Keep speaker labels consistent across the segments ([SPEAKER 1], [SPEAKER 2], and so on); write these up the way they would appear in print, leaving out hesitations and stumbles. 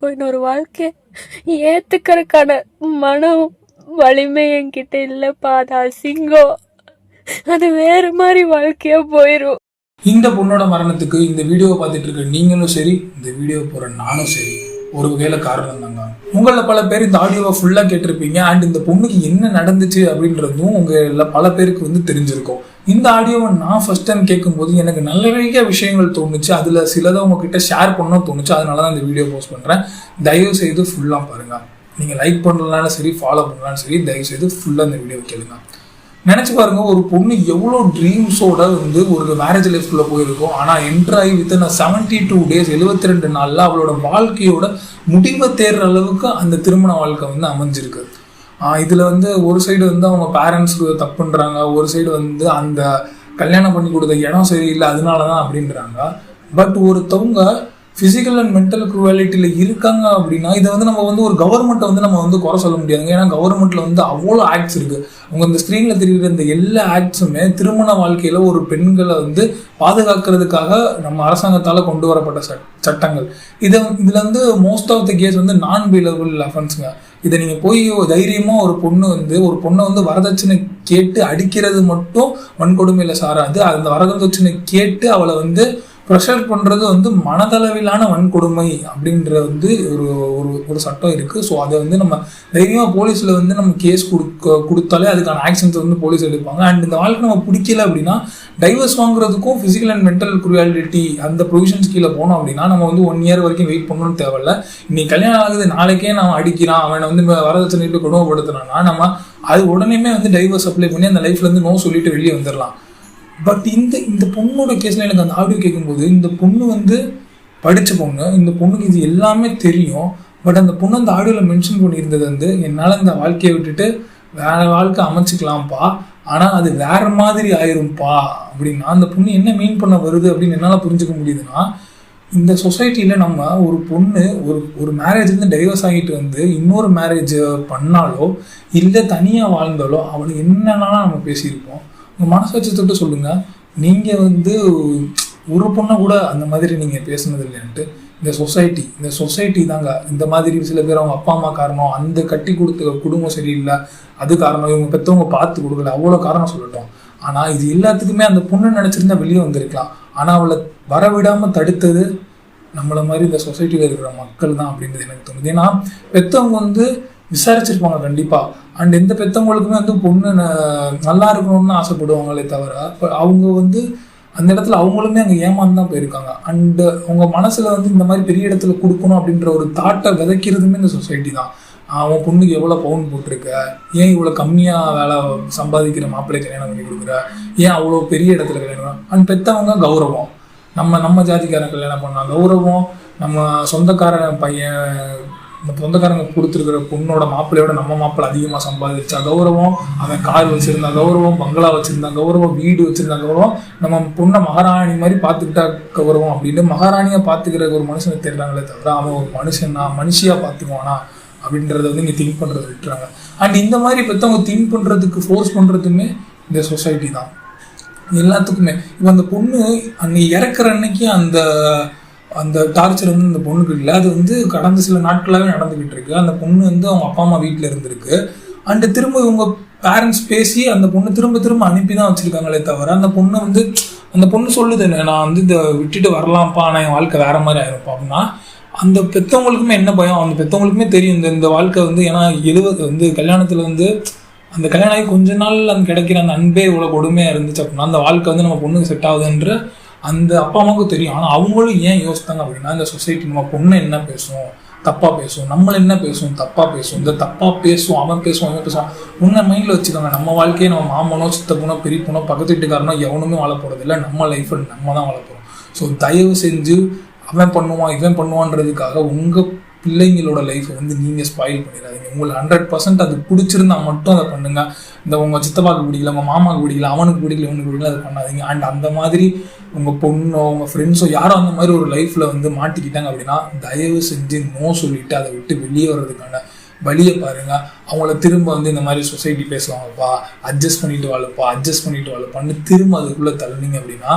[SPEAKER 1] இன்னொரு வாழ்க்கை ஏத்துக்கிறதுக்கான மனம் வலிமை என்கிட்ட இல்லப்பா. அது அசிங்கம். அது வேற மாதிரி வாழ்க்கையா போயிரும்.
[SPEAKER 2] இந்த பொண்ணோட மரணத்துக்கு இந்த வீடியோவை பார்த்துட்டு இருக்க நீங்களும் சரி, இந்த வீடியோ போற நானும் சரி, ஒரு வகையில காரணம் தாங்க. உங்கள பல பேர் இந்த ஆடியோவை ஃபுல்லா கேட்டிருப்பீங்க. அண்ட் இந்த பொண்ணுக்கு என்ன நடந்துச்சு அப்படின்றதும் உங்கள பல பேருக்கு வந்து தெரிஞ்சிருக்கும். இந்த ஆடியோவை நான் ஃபர்ஸ்ட் டைம் கேட்கும்போது எனக்கு நிறைய விஷயங்கள் தோணுச்சு. அதுல சிலதை உங்ககிட்ட ஷேர் பண்ணணும் தோணுச்சு. அதனாலதான் இந்த வீடியோ போஸ்ட் பண்றேன். தயவு செய்து ஃபுல்லா பாருங்க. நீங்க லைக் பண்ணலனாலும் சரி, ஃபாலோ பண்ணலாலும் சரி, தயவு செய்து ஃபுல்லா இந்த வீடியோ கேளுங்க. நினைச்சு பாருங்க, ஒரு பொண்ணு எவ்வளோ ட்ரீம்ஸோட வந்து ஒரு மேரேஜ் லைஃப்குள்ள போயிருக்கும். ஆனால் என்ட்ராகி வித்தின் 72 days 72 நாளில் அவளோட வாழ்க்கையோட முடிவை தேர்ற அளவுக்கு அந்த திருமண வாழ்க்கை வந்து அமைஞ்சிருக்கு. இதில் வந்து ஒரு சைடு வந்து அவங்க பேரண்ட்ஸ்க்கு தப்புன்றாங்க, ஒரு சைடு வந்து அந்த கல்யாணம் பண்ணி கொடுத்த இடம் சரியில்லை அதனால தான் அப்படின்றாங்க. பட் ஒருத்தவங்க ஃபிசிக்கல் அண்ட் மென்டல் க்ரூவாலிட்டியில் இருக்காங்க அப்படின்னா இதை வந்து நம்ம வந்து ஒரு கவர்மெண்ட்டை வந்து நம்ம வந்து குறை சொல்ல முடியாதுங்க. ஏன்னா கவர்மெண்ட்டில் வந்து அவ்வளோ ஆக்ட்ஸ் இருக்குது. அவங்க இந்த ஸ்க்ரீனில் தெரிகிற இந்த எல்லா ஆக்ட்ஸுமே திருமண வாழ்க்கையில் ஒரு பெண்களை வந்து பாதுகாக்கிறதுக்காக நம்ம அரசாங்கத்தால் கொண்டு வரப்பட்ட சட்டங்கள். இதில் வந்து மோஸ்ட் ஆஃப் த கேஸ் வந்து நான் பிலபிள் அஃபென்ஸுங்க. இதை நீங்கள் போய் தைரியமாக ஒரு பொண்ணை வந்து வரதட்சணை கேட்டு அடிக்கிறது மட்டும் வன்கொடுமையில் சாராது. அந்த வரதட்சணை கேட்டு அவளை வந்து ப்ரெஷர் பண்ணுறது வந்து மனதளவிலான வன்கொடுமை அப்படின்ற வந்து ஒரு சட்டம் இருக்குது. ஸோ அதை வந்து நம்ம தைரியமாக போலீஸில் வந்து நம்ம கேஸ் கொடுத்தாலே அதுக்கான ஆக்ஷன்ஸ் வந்து போலீஸ் எடுப்பாங்க. அண்ட் இந்த வாழ்க்கை நம்ம பிடிக்கல அப்படின்னா டைவர்ஸ் வாங்குறதுக்கும் ஃபிசிக்கல் அண்ட் மென்டல் க்ரூவாலிட்டி அந்த ப்ரொவிஷன்ஸ் கீழே போனோம் அப்படின்னா நம்ம வந்து 1 year வரைக்கும் வெயிட் பண்ணணும்னு தேவையில்ல. இன்னைக்கு கல்யாணம் ஆகுது, நாளைக்கே நான் அடிக்கிறான், அவனை வந்து வரதட்சணைட்டு கொடுமைப்படுத்துறான்னா நம்ம அது உடனேமே வந்து டைவர்ஸ் அப்ளை பண்ணி அந்த லைஃப்லேருந்து நோ சொல்லிட்டு வெளியே வந்துடலாம். பட் இந்த பொண்ணோட கேஸில் எனக்கு அந்த ஆடியோ கேட்கும்போது இந்த பொண்ணு வந்து படித்த பொண்ணு, இந்த பொண்ணுக்கு இது எல்லாமே தெரியும். பட் அந்த பொண்ணு அந்த ஆடியோவில் மென்ஷன் பண்ணியிருந்தது வந்து என்னால் இந்த வாழ்க்கையை விட்டுட்டு வேற வாழ்க்கை அமைச்சிக்கலாம்ப்பா, ஆனால் அது வேற மாதிரி ஆயிரும்ப்பா அப்படின்னா அந்த பொண்ணு என்ன மீன் பண்ண வருது அப்படின்னு என்னால் புரிஞ்சுக்க முடியுதுன்னா, இந்த சொசைட்டியில் நம்ம ஒரு பொண்ணு ஒரு மேரேஜ்லேருந்து டைவர்ஸ் ஆகிட்டு வந்து இன்னொரு மேரேஜ் பண்ணாலோ இல்லை தனியாக வாழ்ந்தாலோ அவளுக்கு என்னென்னலாம் நம்ம பேசியிருப்போம். உங்கள் மனசாட்சி தொட்டு சொல்லுங்கள், நீங்கள் வந்து ஒரு பொண்ணை கூட அந்த மாதிரி நீங்கள் பேசுனது இல்லைன்ட்டு. இந்த சொசைட்டி தாங்க இந்த மாதிரி. சில பேர் அவங்க அப்பா அம்மா காரணம், அந்த கட்டி கொடுத்த குடும்பம் சரியில்லை அது காரணம், இவங்க பெற்றவங்க பார்த்து கொடுக்கல, அவ்வளோ காரணம் சொல்லட்டும். ஆனால் இது எல்லாத்துக்குமே அந்த பொண்ணு நினச்சிருந்தா வெளியே வந்திருக்கலாம். ஆனால் அவளை வரவிடாமல் தடுத்தது நம்மளை மாதிரி இந்த சொசைட்டியில் இருக்கிற மக்கள் தான் அப்படின்றது எனக்கு தோணுது. ஏன்னா பெற்றவங்க வந்து விசாரிச்சிருப்பாங்க கண்டிப்பாக. அண்ட் எந்த பெற்றவங்களுக்குமே வந்து பொண்ணு நல்லா இருக்கணும்னு ஆசைப்படுவாங்களே தவிர அவங்க வந்து அந்த இடத்துல அவங்களுமே அங்கே ஏமாந்து தான் போயிருக்காங்க. அண்டு அவங்க மனசில் வந்து இந்த மாதிரி பெரிய இடத்துல கொடுக்கணும் அப்படின்ற ஒரு தாட்டை விதைக்கிறதுமே இந்த சொசைட்டி தான். அவன் பொண்ணுக்கு எவ்வளோ பவுன் போட்டிருக்க, ஏன் இவ்வளோ கம்மியாக வேலை சம்பாதிக்கிற மாப்பிள்ளை கல்யாணம் பண்ணி கொடுக்குற, ஏன் அவ்வளோ பெரிய இடத்துல கல்யாணம். அண்ட் பெற்றவங்க கௌரவம், நம்ம ஜாதிக்காரன் கல்யாணம் பண்ணால் கௌரவம், நம்ம சொந்தக்காரன் பையன் சொந்தக்காரங்க கொடுத்துருக்கிற பொண்ணோட மாப்பிள்ளையோட நம்ம மாப்பிள்ளை அதிகமாக சம்பாதிச்சா கௌரவம், அவன் கார் வச்சுருந்தா கௌரவம், பங்களா வச்சுருந்தா கௌரவம், வீடு வச்சுருந்தா கௌரவம், நம்ம பொண்ணை மகாராணி மாதிரி பார்த்துக்கிட்டா கௌரவம் அப்படின்னு மகாராணியாக பார்த்துக்கிற ஒரு மனுஷனை தெரிறாங்களே தவிர அவன் ஒரு மனுஷியாக பார்த்துக்குவானா அப்படின்றத வந்து இங்கே திங்க் பண்ணுறது விட்டுறாங்க. அண்ட் இந்த மாதிரி பெற்றவங்க திங்க் பண்ணுறதுக்கு ஃபோர்ஸ் பண்ணுறதுமே இந்த சொசைட்டி தான் எல்லாத்துக்குமே. இப்போ அந்த பொண்ணு அன்னைக்கு இறக்குற அன்னைக்கு அந்த டார்ச்சர் வந்து இந்த பொண்ணுக்கு இல்லை, அது வந்து கடந்த சில நாட்களாகவே நடந்துக்கிட்டு இருக்கு. அந்த பொண்ணு வந்து அவங்க அப்பா அம்மா வீட்டில் இருந்திருக்கு. அண்டு திரும்ப இவங்க பேரண்ட்ஸ் பேசி அந்த பொண்ணு திரும்ப அனுப்பி தான் வச்சுருக்காங்களே தவிர அந்த பொண்ணு சொல்லுது நான் வந்து இதை விட்டுட்டு வரலாம்ப்பா, ஆனால் என் வாழ்க்கை வேற மாதிரி ஆயிருப்பா அப்படின்னா அந்த பெற்றவங்களுக்குமே என்ன பயம். அந்த பெற்றவங்களுக்குமே தெரியும் இந்த வாழ்க்கை வந்து, ஏன்னா 70 வந்து கல்யாணத்தில் வந்து அந்த கல்யாணம் ஆகி கொஞ்ச நாள் அந்த கிடைக்கிற அந்த அன்பே இவ்வளோ கொடுமையாக இருந்துச்சு அப்படின்னா அந்த வாழ்க்கை வந்து நம்ம பொண்ணுக்கு செட் ஆகுதுன்ற அந்த அப்பா அம்மாவுக்கும் தெரியும். ஆனால் அவங்களும் ஏன் யோசித்தாங்க அப்படின்னா இந்த சொசைட்டி நம்ம பொண்ணு என்ன பேசும், தப்பாக பேசும், நம்மளை என்ன பேசும், தப்பாக பேசும், இந்த தப்பாக பேசும், அவன் பேசுவான் உன்னை மைண்டில் வச்சுக்கோங்க. நம்ம வாழ்க்கையை நம்ம மாமனோ சித்தப்பனோ பெரியப்பனோ பக்கத்து வீட்டுக்காரனோ எவனுமே வாழ போகிறது இல்லை, நம்ம லைஃப்பில் நம்ம தான் வாழ போகிறோம். ஸோ தயவு செஞ்சு அவன் பண்ணுவான் இவன் பண்ணுவான்றதுக்காக உங்கள் பிள்ளைங்களோட லைஃப்பை வந்து நீங்கள் ஸ்பாயில் பண்ணிடாதீங்க. உங்களுக்கு 100% அது பிடிச்சிருந்தா மட்டும் அதை பண்ணுங்க. இந்த உங்கள் சித்தப்பாக்கு பிடிக்கல, உங்கள் மாமாவுக்கு பிடிக்கல, அவனுக்கு பிடிக்கல, இவனுக்கு பிடிக்கல, அதை பண்ணாதீங்க. அண்ட் அந்த மாதிரி உங்கள் பொண்ணோ உங்கள் ஃப்ரெண்ட்ஸோ யாரோ அந்த மாதிரி ஒரு லைஃப்பில் வந்து மாட்டிக்கிட்டாங்க அப்படின்னா தயவு செஞ்சு நோ சொல்லிவிட்டு அதை விட்டு வெளியே வர்றதுக்கான வழியை பாருங்கள். அவங்கள திரும்ப வந்து இந்த மாதிரி சொசைட்டி பேசுவாங்கப்பா, அட்ஜஸ்ட் பண்ணிட்டு வாழப்பான்னு திரும்ப அதுக்குள்ளே தள்ளினீங்க அப்படின்னா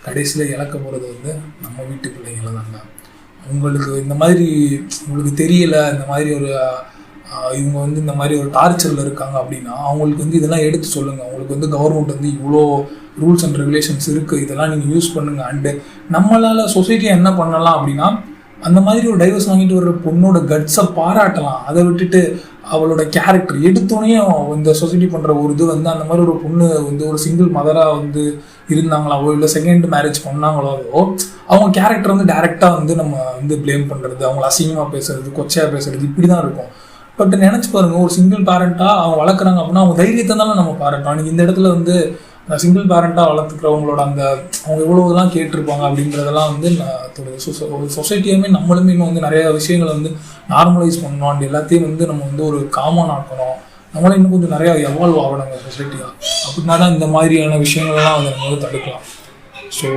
[SPEAKER 2] கடைசியில் இழக்க போகிறது வந்து நம்ம வீட்டு பிள்ளைங்கள தாங்க. உங்களுக்கு இந்த மாதிரி உங்களுக்கு தெரியல, இந்த மாதிரி ஒரு இவங்க வந்து இந்த மாதிரி ஒரு டார்ச்சரில் இருக்காங்க அப்படின்னா அவங்களுக்கு வந்து இதெல்லாம் எடுத்து சொல்லுங்கள். அவங்களுக்கு வந்து கவர்மெண்ட் வந்து இவ்வளோ ரூல்ஸ் அண்ட் ரெகுலேஷன்ஸ் இருக்குது, இதெல்லாம் நீங்கள் யூஸ் பண்ணுங்கள். அண்டு நம்மளால் சொசைட்டியை என்ன பண்ணலாம் அப்படின்னா, அந்த மாதிரி ஒரு டைவர்ஸ் வாங்கிட்டு வர்ற பொண்ணோட கட்ஸை பாராட்டலாம். அதை விட்டுட்டு அவளோட கேரக்டர் எடுத்தோடனே இந்த சொசைட்டி பண்ணுற ஒரு இது வந்து அந்த மாதிரி ஒரு பொண்ணு வந்து ஒரு சிங்கிள் மதராக வந்து இருந்தாங்களாவோ இல்லை செகண்ட் மேரேஜ் பண்ணாங்களோ அவங்க கேரக்டர் வந்து டைரெக்டாக வந்து நம்ம வந்து ப்ளேம் பண்ணுறது, அவங்கள அசிங்கமாக பேசுறது, கொச்சையாக பேசுறது, இப்படி தான் இருக்கும். பட் நினச்சி பாருங்க, ஒரு சிங்கிள் பேரண்ட்டாக அவங்க வளர்க்குறாங்க அப்படின்னா அவங்க தைரியத்தை தானே நம்ம பாராட்டோம். நீங்கள் இந்த இடத்துல வந்து சிங்கிள் பேரண்ட்டாக வளர்த்துக்கிறவங்களோட அந்த அவங்க எவ்வளோ இதெல்லாம் கேட்டிருப்பாங்க அப்படின்றதெல்லாம் வந்து ஒரு சொசைட்டியுமே நம்மளுமே இன்னும் வந்து நிறைய விஷயங்களை வந்து நார்மலைஸ் பண்ணணும். அண்ட் எல்லாத்தையும் வந்து நம்ம வந்து ஒரு காமன் ஆக்கணும். நம்மளாம் இன்னும் கொஞ்சம் நிறையா எவால்வ் ஆகணுங்க சொசைட்டியாக. அப்படின்னா தான் இந்த மாதிரியான விஷயங்கள்லாம் வந்து நம்ம வந்து தடுக்கலாம். ஸோ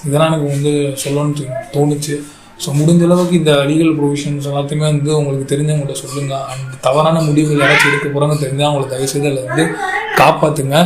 [SPEAKER 2] இதெல்லாம் எனக்கு வந்து சொல்லணும்னு தோணுச்சு. ஸோ முடிஞ்ச அளவுக்கு இந்த லீகல் ப்ரொவிஷன்ஸ் எல்லாத்தையுமே வந்து உங்களுக்கு தெரிஞ்சவங்கள்ட்ட சொல்லுங்கள். அண்ட் தவறான முடிவுகள் யாராச்சும் எடுக்க போகிறாங்க தெரிஞ்சால் அவங்களை தயவுசெய்து அதில் வந்து காப்பாற்றுங்க.